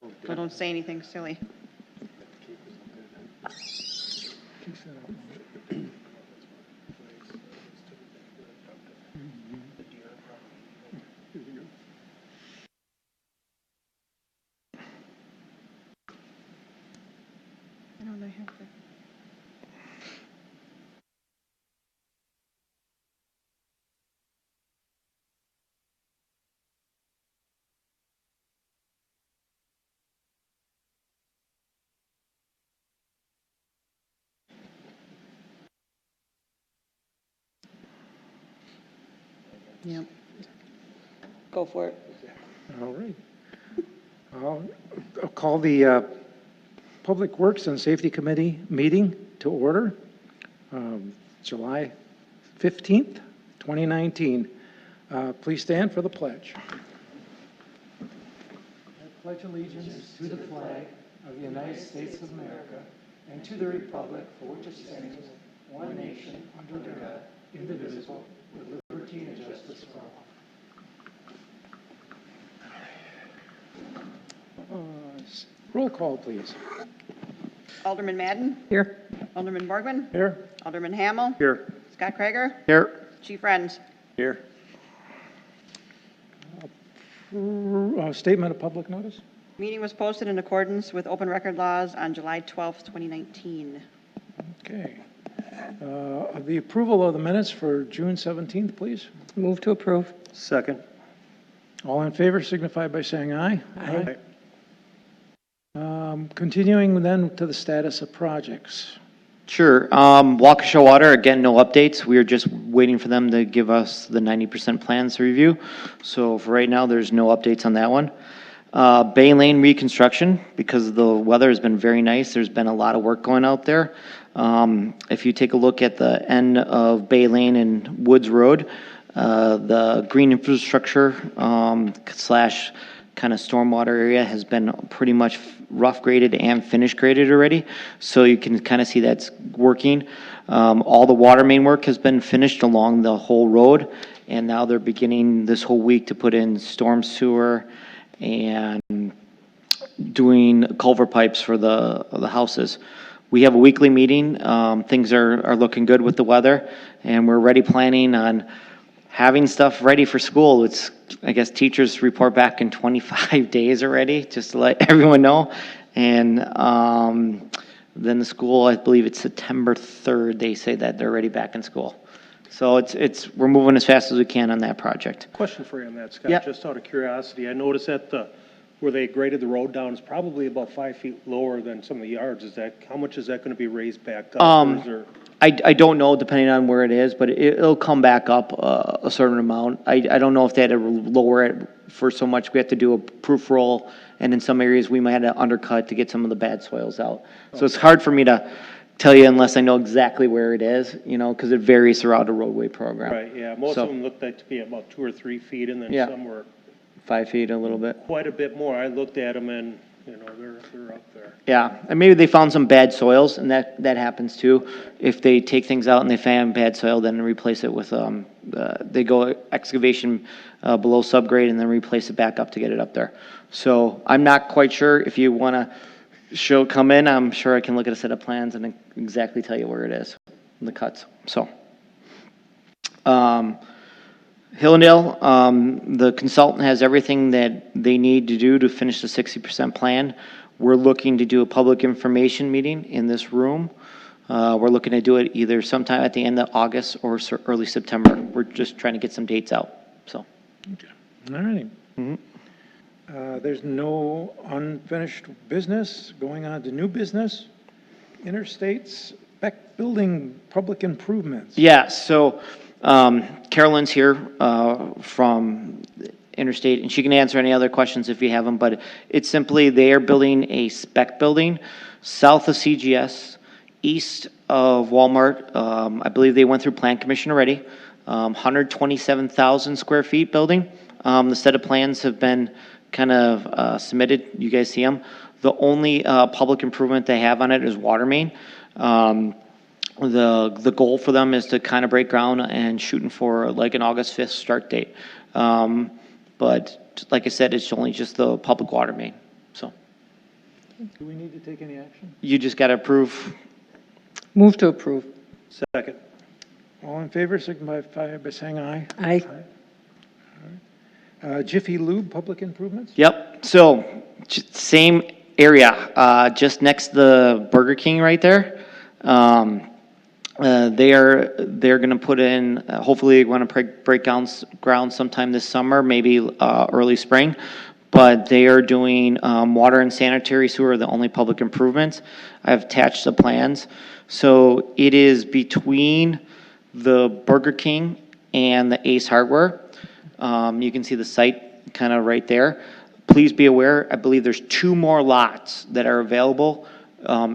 So don't say anything silly. I don't know, I have to. Yep. Go for it. All right. I'll call the Public Works and Safety Committee meeting to order, July 15th, 2019. Please stand for the pledge. I pledge allegiance to the flag of the United States of America and to the republic for which it stands, one nation, under God, indivisible, with liberty and justice for all. Roll call, please. Alderman Madden? Here. Alderman Borgman? Here. Alderman Hamel? Here. Scott Krager? Here. Chief Renz? Here. Statement of public notice? Meeting was posted in accordance with open record laws on July 12th, 2019. Okay. The approval of the minutes for June 17th, please. Move to approve. Second. All in favor signify by saying aye. Aye. Continuing then to the status of projects. Sure. Waukesha Water, again, no updates. We are just waiting for them to give us the 90% plans to review. So for right now, there's no updates on that one. Bay Lane reconstruction, because the weather has been very nice, there's been a lot of work going out there. If you take a look at the end of Bay Lane and Woods Road, the green infrastructure slash kind of stormwater area has been pretty much rough graded and finish graded already. So you can kind of see that's working. All the water main work has been finished along the whole road. And now they're beginning this whole week to put in storm sewer and doing culvert pipes for the houses. We have a weekly meeting. Things are looking good with the weather, and we're already planning on having stuff ready for school. It's, I guess, teachers report back in 25 days already, just to let everyone know. And then the school, I believe it's September 3rd, they say that they're already back in school. So we're moving as fast as we can on that project. Question for you on that, Scott. Yep. Just out of curiosity, I noticed that where they graded the road down is probably about 5 feet lower than some of the yards. How much is that going to be raised back up? Or is there... I don't know, depending on where it is, but it'll come back up a certain amount. I don't know if they had to lower it for so much. We have to do a proof roll, and in some areas we might have to undercut to get some of the bad soils out. So it's hard for me to tell you unless I know exactly where it is, because it varies throughout the roadway program. Right, yeah. Most of them looked like to be about 2 or 3 feet, and then Yeah. some were 5 feet, a little bit. quite a bit more. I looked at them, and they're up there. Yeah, and maybe they found some bad soils, and that happens too. If they take things out and they find bad soil, then replace it with, they go excavation below subgrade and then replace it back up to get it up there. So I'm not quite sure. If you want to come in, I'm sure I can look at a set of plans and exactly tell you where it is, the cuts. So, Hillendale, the consultant has everything that they need to do to finish the 60% plan. We're looking to do a public information meeting in this room. We're looking to do it either sometime at the end of August or early September. We're just trying to get some dates out. So, Okay. All right. There's no unfinished business. Going on to new business. Interstates, spec building, public improvements. yeah, so Carolyn's here from Interstate, and she can answer any other questions if you have them, but it's simply they are building a spec building south of CGS, east of Walmart. I believe they went through Plan Commission already. 127,000 square feet building. The set of plans have been kind of submitted. You guys see them. The only public improvement they have on it is water main. The goal for them is to kind of break ground and shooting for like an August 5th start date. But like I said, it's only just the public water main. So Do we need to take any action? You just got to approve. Move to approve. Second. All in favor, signify by saying aye. Aye. Jiffy Lube, public improvements? Yep, so, same area, just next to the Burger King right there. They're gonna put in, hopefully, want to break ground sometime this summer, maybe early spring. But they are doing water and sanitary sewer, the only public improvements. I've attached the plans. So it is between the Burger King and the Ace Hardware. You can see the site kind of right there. Please be aware, I believe there's 2 more lots that are available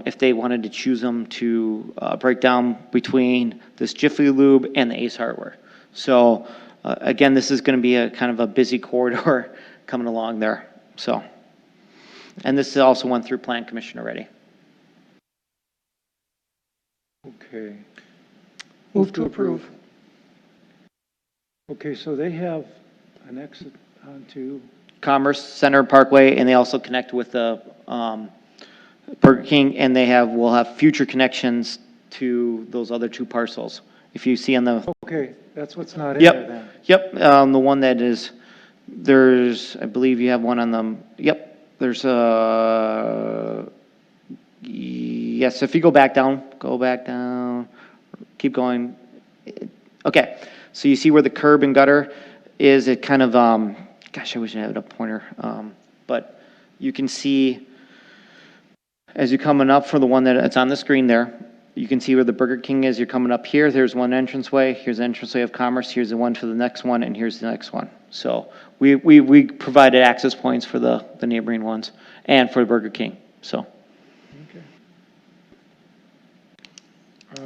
if they wanted to choose them to break down between this Jiffy Lube and the Ace Hardware. So again, this is going to be a kind of a busy corridor coming along there. So, and this also went through Plan Commission already. Okay. Move to approve. Okay, so they have an exit onto, Commerce Center Parkway, and they also connect with the Burger King, and will have future connections to those other 2 parcels. If you see on the, okay, that's what's not in there then. yep, the one that is, I believe you have one on the, yep, there's yes, if you go back down, keep going. Okay, so you see where the curb and gutter is, it kind of, gosh, I wish I had a pointer, but you can see, as you're coming up for the one that it's on the screen there, you can see where the Burger King is. You're coming up here. There's one entranceway. Here's the entranceway of Commerce. Here's the one for the next one, and here's the next one. So we provided access points for the neighboring ones and for Burger King. So. Okay.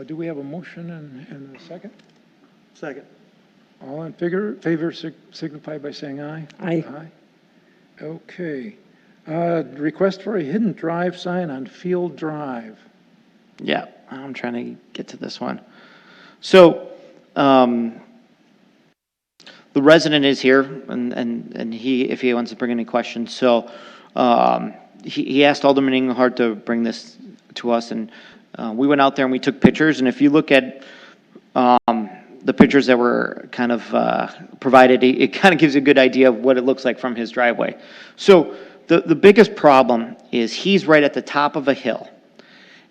Do we have a motion and a second? Second. All in favor signify by saying aye. Aye. Aye. Okay. Request for a hidden drive sign on Field Drive. Yeah, I'm trying to get to this one. So, the resident is here, and if he wants to bring any questions. So, he asked Alderman Engelhardt to bring this to us, and we went out there and we took pictures. And if you look at the pictures that were kind of provided, it kind of gives you a good idea of what it looks like from his driveway. So, the biggest problem is he's right at the top of a hill.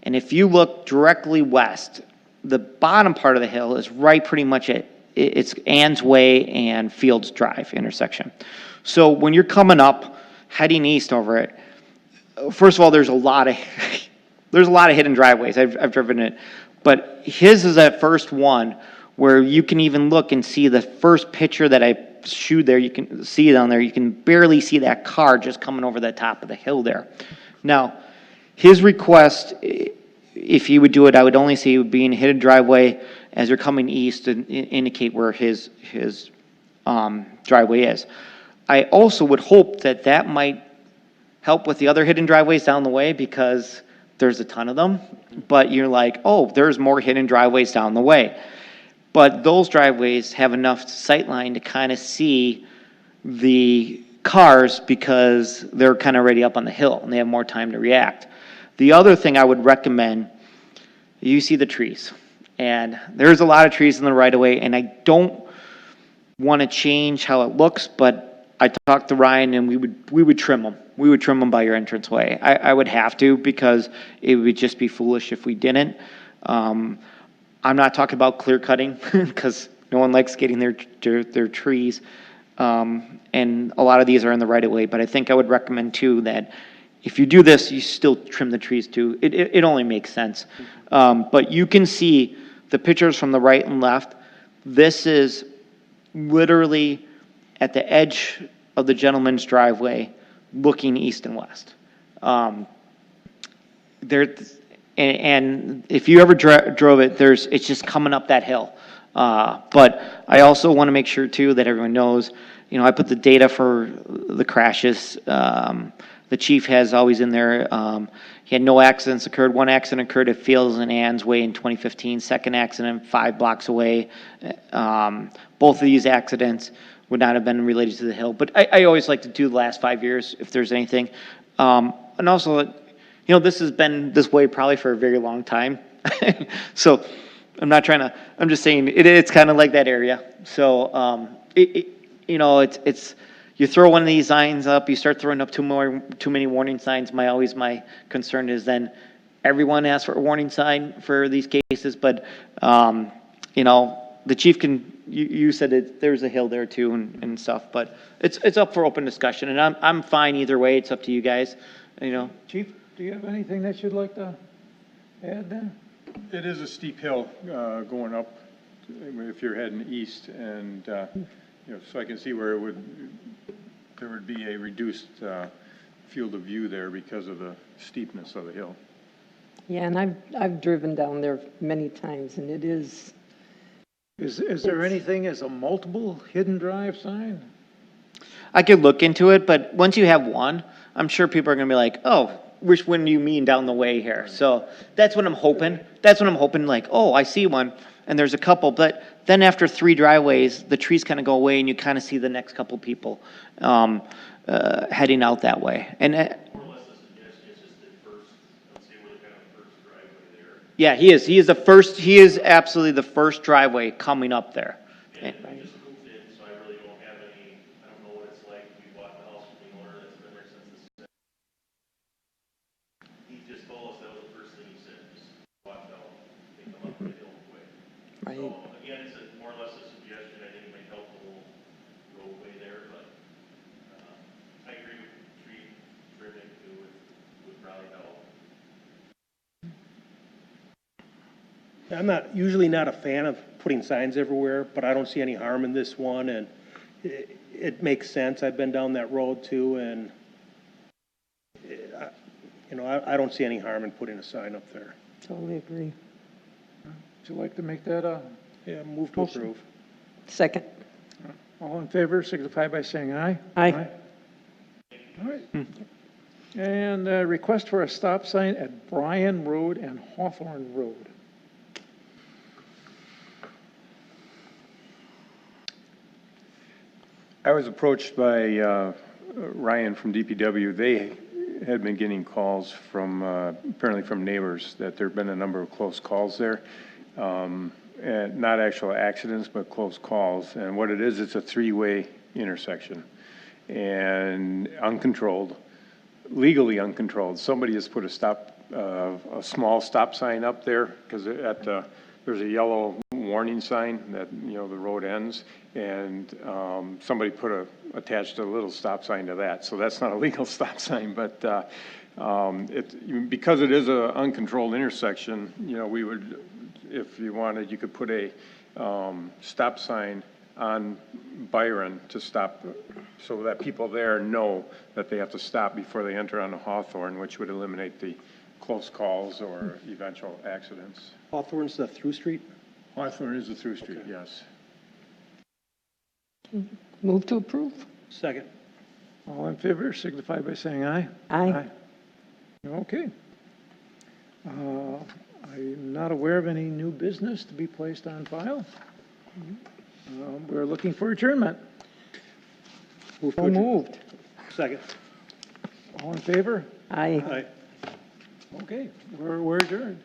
And if you look directly west, the bottom part of the hill is right pretty much at it's Ann's Way and Fields Drive intersection. So when you're coming up, heading east over it, first of all, there's a lot of hidden driveways. I've driven it, but his is that first one where you can even look and see the first picture that I showed there. You can see it on there. You can barely see that car just coming over the top of the hill there. Now, his request, if he would do it, I would only say it would be in a hidden driveway as you're coming east to indicate where his driveway is. I also would hope that might help with the other hidden driveways down the way because there's a ton of them. But you're like, oh, there's more hidden driveways down the way. But those driveways have enough sightline to kind of see the cars because they're kind of already up on the hill and they have more time to react. The other thing I would recommend, you see the trees. And there's a lot of trees in the right-of-way, and I don't want to change how it looks, but I talked to Ryan, and we would trim them. We would trim them by your entranceway. I would have to because it would just be foolish if we didn't. I'm not talking about clear cutting because no one likes getting their trees. And a lot of these are in the right-of-way, but I think I would recommend, too, that if you do this, you still trim the trees too. It only makes sense. But you can see the pictures from the right and left. This is literally at the edge of the gentleman's driveway looking east and west. And if you ever drove it, it's just coming up that hill. But I also want to make sure too that everyone knows, I put the data for the crashes. The chief has always in there, he had no accidents occurred. One accident occurred at Fields and Ann's Way in 2015. Second accident 5 blocks away. Both of these accidents would not have been related to the hill. But I always like to do the last 5 years if there's anything. And also, you know, this has been this way probably for a very long time. So I'm not trying to, I'm just saying it's kind of like that area. So, you know, you throw one of these signs up, you start throwing up too many warning signs. My concern is then everyone asks for a warning sign for these cases, but, you know, the chief you said there's a hill there too and stuff, but it's up for open discussion, and I'm fine either way. It's up to you guys, you know. Chief, do you have anything that you'd like to add there? It is a steep hill going up if you're heading east, and you know, so I can see where there would be a reduced field of view there because of the steepness of the hill. Yeah, and I've driven down there many times, and it is. Is there anything as a multiple hidden drive sign? I could look into it, but once you have one, I'm sure people are gonna be like, oh, which one do you mean down the way here? So that's what I'm hoping. Like, oh, I see one, and there's a couple, but then after 3 driveways, the trees kind of go away, and you kind of see the next couple people heading out that way. And More or less the suggestion is just the first, let's say we're looking at the first driveway there. yeah, he is. He is absolutely the first driveway coming up there. And we just moved in, so I really don't have any, I don't know what it's like. We bought the house from the owner that's been there since the 70s. He just told us that was the first thing he said, just watch out, they come up the hill quick. Right. So again, it's more or less a suggestion. I think it might help the whole roadway there, but I agree with tree trimming too, would probably help. I'm usually not a fan of putting signs everywhere, but I don't see any harm in this one, and it makes sense. I've been down that road too, and, you know, I don't see any harm in putting a sign up there. Totally agree. Would you like to make that a, Yeah, move to approve. Second. all in favor, signify by saying aye. Aye. All right. And request for a stop sign at Bryan Road and Hawthorne Road. I was approached by Ryan from DPW. They had been getting calls from, apparently from neighbors, that there'd been a number of close calls there. And not actual accidents, but close calls. And what it is, it's a 3-way intersection. And uncontrolled, legally uncontrolled. Somebody has put a small stop sign up there, because there's a yellow warning sign that, you know, the road ends, and somebody attached a little stop sign to that. So that's not a legal stop sign, but because it is an uncontrolled intersection, you know, we would, if you wanted, you could put a stop sign on Byron to stop, so that people there know that they have to stop before they enter onto Hawthorne, which would eliminate the close calls or eventual accidents. Hawthorne's the through street? Hawthorne is a through street, yes. Move to approve. Second. All in favor, signify by saying aye. Aye. Okay. I'm not aware of any new business to be placed on file. We're looking for adjournment. Move to So adjourn. moved. Second. All in favor? Aye. Aye. Okay, we're adjourned.